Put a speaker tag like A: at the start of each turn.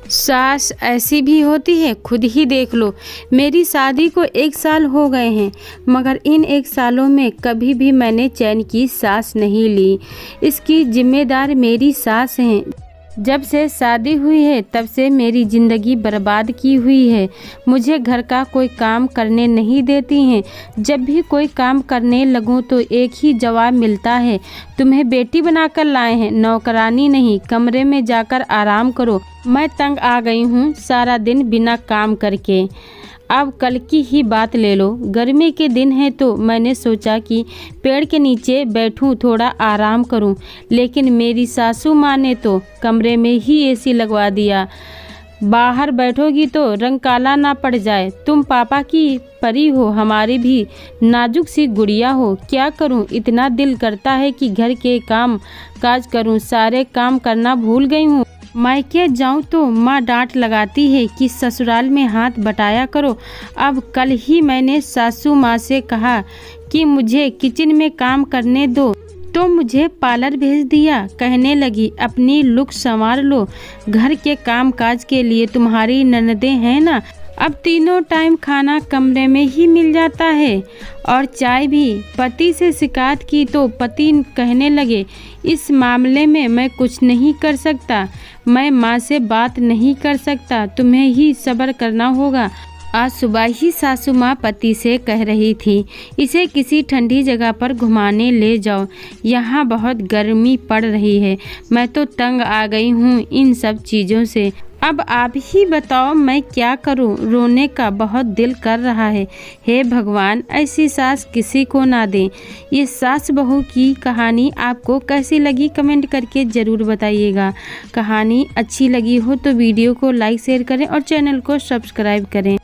A: सास ऐसी भी होती है, खुद ही देख लो। मेरी शादी को 1 साल हो गए हैं, मगर इन 1 सालों में कभी भी मैंने चैन की सांस नहीं ली। इसकी जिम्मेदार मेरी सास हैं। जब से शादी हुई है तब से मेरी ज़िंदगी बर्बाद की हुई है। मुझे घर का कोई काम करने नहीं देती हैं। जब भी कोई काम करने लगूं तो एक ही जवाब मिलता है, तुम्हें बेटी बनाकर लाए हैं, नौकरानी नहीं। कमरे में जाकर आराम करो। मैं तंग आ गई हूँ सारा दिन बिना काम करके। अब कल की ही बात ले लो। गर्मी के दिन है तो मैंने सोचा कि पेड़ के नीचे बैठूं, थोड़ा आराम करूं, लेकिन मेरी सासू माँ ने तो कमरे में ही एसी लगवा दिया। बाहर बैठोगी तो रंग काला ना पड़ जाए। तुम पापा की परी हो, हमारी भी नाजुक सी गुड़िया हो। क्या करूं, इतना दिल करता है कि घर के काम काज करूं, सारे काम करना भूल गई हूँ। मायके जाऊं तो माँ डांट लगाती है कि ससुराल में हाथ बटाया करो। अब कल ही मैंने सासू माँ से कहा कि मुझे किचन में काम करने दो, तो मुझे पार्लर भेज दिया। कहने लगी अपनी लुक संवार लो, घर के काम काज के लिए तुम्हारी ननदें हैं ना। अब तीनों टाइम खाना कमरे में ही मिल जाता है और चाय भी। पति से शिकायत की तो पति कहने लगे, इस मामले में मैं कुछ नहीं कर सकता, मैं माँ से बात नहीं कर सकता, तुम्हें ही सब्र करना होगा। आज सुबह ही सासू माँ पति से कह रही थी, इसे किसी ठंडी जगह पर घुमाने ले जाओ, यहाँ बहुत गर्मी पड़ रही है। मैं तो तंग आ गई हूँ इन सब चीज़ों से। अब आप ही बताओ मैं क्या करूं, रोने का बहुत दिल कर रहा है। हे भगवान, ऐसी सास किसी को ना दें। ये सास बहू की कहानी आपको कैसी लगी कमेंट करके ज़रूर बताइएगा। कहानी अच्छी लगी हो तो वीडियो को लाइक शेयर करें और चैनल को सब्सक्राइब करें।